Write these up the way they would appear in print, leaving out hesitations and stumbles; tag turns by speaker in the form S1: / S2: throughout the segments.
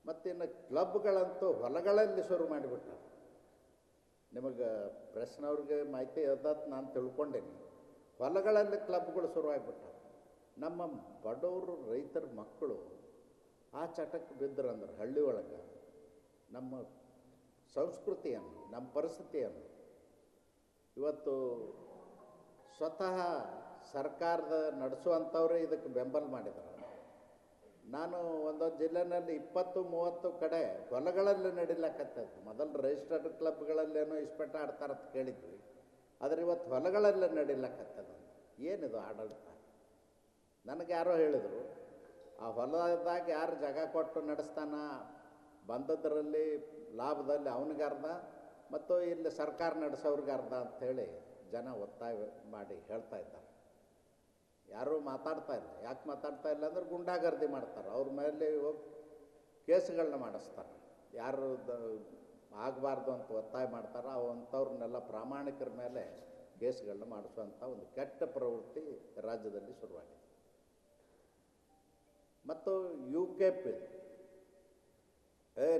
S1: ಮತ್ತಿನ್ನು ಕ್ಲಬ್ಗಳಂತೂ ಹೊಲಗಳಲ್ಲಿ ಶುರು ಮಾಡಿಬಿಟ್ಟಾರೆ. ನಿಮಗೆ ಪ್ರೆಸ್ನವ್ರಿಗೆ ಮಾಹಿತಿ ಇದ್ದದ್ದು ನಾನು ತಿಳ್ಕೊಂಡೇನಿ. ಹೊಲಗಳಲ್ಲಿ ಕ್ಲಬ್ಗಳು ಶುರುವಾಗಿಬಿಟ್ಟಾವೆ. ನಮ್ಮ ಬಡವರು ರೈತರ ಮಕ್ಕಳು ಆ ಚಟಕ್ಕೆ ಬಿದ್ದರಂದ್ರೆ ಹಳ್ಳಿ ಒಳಗೆ ನಮ್ಮ ಸಂಸ್ಕೃತಿಯನ್ನು, ನಮ್ಮ ಪರಿಸ್ಥಿತಿಯನ್ನು ಇವತ್ತು ಸ್ವತಃ ಸರ್ಕಾರದ ನಡೆಸುವಂಥವ್ರೇ ಇದಕ್ಕೆ ಬೆಂಬಲ ಮಾಡಿದ್ದಾರೆ. ನಾನು ಒಂದೊಂದು ಜಿಲ್ಲೆನಲ್ಲಿ 20-30 ಕಡೆ ಹೊಲಗಳಲ್ಲಿ ನಡಿಲಕ್ಕತ್ತೈತೆ. ಮೊದಲು ರಿಜಿಸ್ಟರ್ಡ್ ಕ್ಲಬ್ಗಳಲ್ಲೇನೋ ಇಸ್ಪೆಟ್ ಆಡ್ತಾರಂತ ಕೇಳಿದ್ವಿ, ಆದರೆ ಇವತ್ತು ಹೊಲಗಳಲ್ಲೇ ನಡಿಲಕ್ಕತ್ತದ. ಏನಿದು ಆಡಳಿತ? ನನಗೆ ಯಾರೋ ಹೇಳಿದರು, ಆ ಹೊಲದಾಗ ಯಾರು ಜಾಗ ಕೊಟ್ಟು ನಡೆಸ್ತಾನ, ಬಂದದ್ರಲ್ಲಿ ಲಾಭದಲ್ಲಿ ಅವನಿಗೆ ಅರ್ಧ ಮತ್ತು ಇಲ್ಲಿ ಸರ್ಕಾರ ನಡೆಸೋರಿಗೆ ಅರ್ಧ ಅಂಥೇಳಿ ಜನ ಒತ್ತಾಯ ಮಾಡಿ ಹೇಳ್ತಾ ಇದ್ದಾರೆ. ಯಾರೂ ಮಾತಾಡ್ತಾ ಇಲ್ಲ. ಯಾಕೆ ಮಾತಾಡ್ತಾ ಇಲ್ಲ ಅಂದ್ರೆ ಗುಂಡಾಗರ್ದಿ ಮಾಡ್ತಾರೆ. ಅವ್ರ ಮೇಲೆ ಹೋಗಿ ಕೇಸ್ಗಳನ್ನ ಮಾಡಿಸ್ತಾರೆ. ಯಾರು ಆಗಬಾರ್ದು ಅಂತ ಒತ್ತಾಯ ಮಾಡ್ತಾರೆ, ಅಂಥವ್ರನ್ನೆಲ್ಲ ಪ್ರಾಮಾಣಿಕರ ಮೇಲೆ ಕೇಸ್ಗಳನ್ನ ಮಾಡಿಸುವಂಥ ಒಂದು ಕೆಟ್ಟ ಪ್ರವೃತ್ತಿ ರಾಜ್ಯದಲ್ಲಿ ಶುರುವಾಗಿದೆ. ಮತ್ತು UKP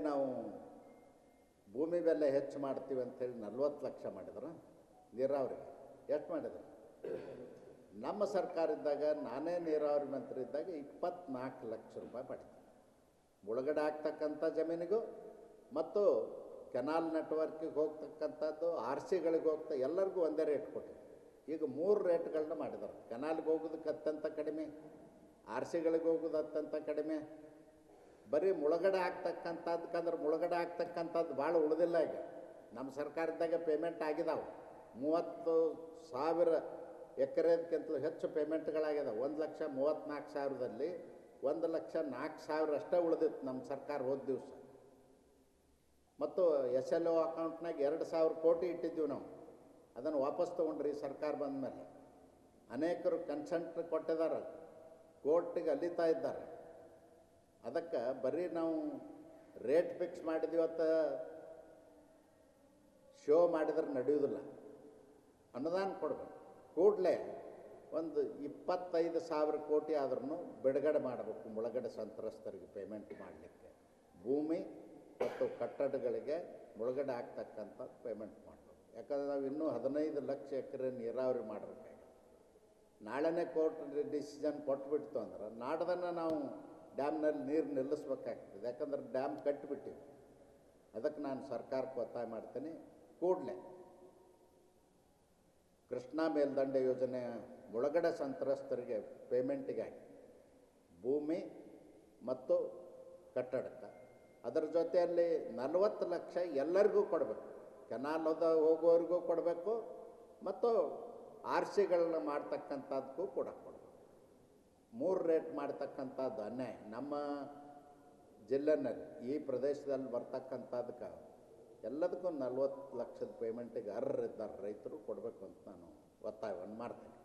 S1: ನಾವು ಭೂಮಿ ಬೆಲೆ ಹೆಚ್ಚು ಮಾಡ್ತೀವಿ ಅಂಥೇಳಿ 40 ಲಕ್ಷ ಮಾಡಿದ್ರು ನೀರಾವರಿಗೆ. ಎಷ್ಟು ಮಾಡಿದ್ರು? ನಮ್ಮ ಸರ್ಕಾರ ಇದ್ದಾಗ, ನಾನೇ ನೀರಾವರಿ ಮಂತ್ರಿ ಇದ್ದಾಗ 24 ಲಕ್ಷ ರೂಪಾಯಿ ಮಾಡಿದ್ದೆ. ಮುಳುಗಡೆ ಆಗ್ತಕ್ಕಂಥ ಜಮೀನಿಗೂ ಮತ್ತು ಕೆನಾಲ್ ನೆಟ್ವರ್ಕಿಗೆ ಹೋಗ್ತಕ್ಕಂಥದ್ದು, RCಗಳಿಗೆ ಹೋಗ್ತಾ ಎಲ್ಲರಿಗೂ ಒಂದೇ ರೇಟ್ ಕೊಟ್ಟಿದ್ದೆ. ಈಗ 3 ರೇಟ್ಗಳನ್ನ ಮಾಡಿದ್ದಾರೆ. ಕೆನಾಲ್ಗೆ ಹೋಗೋದಕ್ಕೆ ಅತ್ಯಂತ ಕಡಿಮೆ, RCಗಳಿಗೆ ಹೋಗೋದು ಅತ್ಯಂತ ಕಡಿಮೆ. ಬರೀ ಮುಳುಗಡೆ ಆಗ್ತಕ್ಕಂಥದ್ದಕ್ಕಂದ್ರೆ ಮುಳುಗಡೆ ಆಗ್ತಕ್ಕಂಥದ್ದು ಭಾಳ ಉಳಿದಿಲ್ಲ. ಈಗ ನಮ್ಮ ಸರ್ಕಾರದಾಗ ಪೇಮೆಂಟ್ ಆಗಿದಾವೆ. 30,000 ಎಕರೆಗಿಂತಲೂ ಹೆಚ್ಚು ಪೇಮೆಂಟ್ಗಳಾಗಿದಾವೆ. 1,34,000ದಲ್ಲಿ 1,04,000 ಅಷ್ಟೇ ಉಳಿದಿತ್ತು ನಮ್ಮ ಸರ್ಕಾರ ಹೋದ ದಿವಸ. ಮತ್ತು SLO ಅಕೌಂಟ್ನಾಗ 2,000 ಕೋಟಿ ಇಟ್ಟಿದ್ದೀವಿ ನಾವು. ಅದನ್ನು ವಾಪಸ್ ತೊಗೊಂಡ್ರಿ ಸರ್ಕಾರ ಬಂದ ಮೇಲೆ. ಅನೇಕರು ಕನ್ಸೆಂಟ್ ಕೊಟ್ಟಿದ್ದಾರೆ, ಕೋರ್ಟಿಗೆ ಅಲಿತಾ ಇದ್ದಾರೆ. ಅದಕ್ಕೆ ಬರೀ ನಾವು ರೇಟ್ ಫಿಕ್ಸ್ ಮಾಡಿದೀವತ್ತ ಶೋ ಮಾಡಿದ್ರೆ ನಡೆಯೋದಿಲ್ಲ. ಅನುದಾನ ಕೊಡಬೇಕು. ಕೂಡಲೇ ಒಂದು 25,000 ಕೋಟಿ ಆದ್ರೂ ಬಿಡುಗಡೆ ಮಾಡಬೇಕು ಮುಳುಗಡೆ ಸಂತ್ರಸ್ತರಿಗೆ ಪೇಮೆಂಟ್ ಮಾಡಲಿಕ್ಕೆ. ಭೂಮಿ ಮತ್ತು ಕಟ್ಟಡಗಳಿಗೆ ಮುಳುಗಡೆ ಆಗ್ತಕ್ಕಂಥ ಪೇಮೆಂಟ್ ಮಾಡಬೇಕು. ಯಾಕಂದರೆ ನಾವು ಇನ್ನೂ 15 ಲಕ್ಷ ಎಕರೆ ನೀರಾವರಿ ಮಾಡಬೇಕಾಗಿದೆ. ನಾಳೆನೇ ಕೋರ್ಟ್ ಡಿಸಿಷನ್ ಕೊಟ್ಬಿಡ್ತು ಅಂದ್ರೆ ನಾಡ್ದನ್ನು ನಾವು ಡ್ಯಾಮ್ನಲ್ಲಿ ನೀರು ನಿಲ್ಲಿಸ್ಬೇಕಾಗ್ತದೆ. ಯಾಕಂದ್ರೆ ಡ್ಯಾಮ್ ಕಟ್ಟಿಬಿಟ್ಟಿವಿ. ಅದಕ್ಕೆ ನಾನು ಸರ್ಕಾರಕ್ಕೆ ಒತ್ತಾಯ ಮಾಡ್ತೀನಿ, ಕೂಡಲೇ ಕೃಷ್ಣಾ ಮೇಲ್ದಂಡೆ ಯೋಜನೆ ಮುಳುಗಡೆ ಸಂತ್ರಸ್ತರಿಗೆ ಪೇಮೆಂಟಿಗಾಗಿ ಭೂಮಿ ಮತ್ತು ಕಟ್ಟಡಕ್ಕೆ, ಅದರ ಜೊತೆಯಲ್ಲಿ 40 ಲಕ್ಷ ಎಲ್ಲರಿಗೂ ಕೊಡಬೇಕು. ಕೆನಾಲದ ಹೋಗೋರಿಗೂ ಕೊಡಬೇಕು ಮತ್ತು RCಗಳನ್ನ ಮಾಡ್ತಕ್ಕಂಥದ್ದಕ್ಕೂ ಕೂಡ ಕೊಡಬೇಕು. 3 ರೇಟ್ ಮಾಡ್ತಕ್ಕಂಥದ್ದು ಅನ್ಯಾಯ. ನಮ್ಮ ಜಿಲ್ಲೆನಲ್ಲಿ ಈ ಪ್ರದೇಶದಲ್ಲಿ ಬರ್ತಕ್ಕಂಥದ್ದಕ್ಕೆ ಎಲ್ಲದಕ್ಕೂ 40 ಲಕ್ಷದ ಪೇಮೆಂಟಿಗೆ ಅರ್ಹರಿದ್ದಾರೆ ರೈತರು, ಕೊಡಬೇಕು ಅಂತ ನಾನು ಒತ್ತಾಯವನ್ನು ಮಾಡ್ತೇನೆ.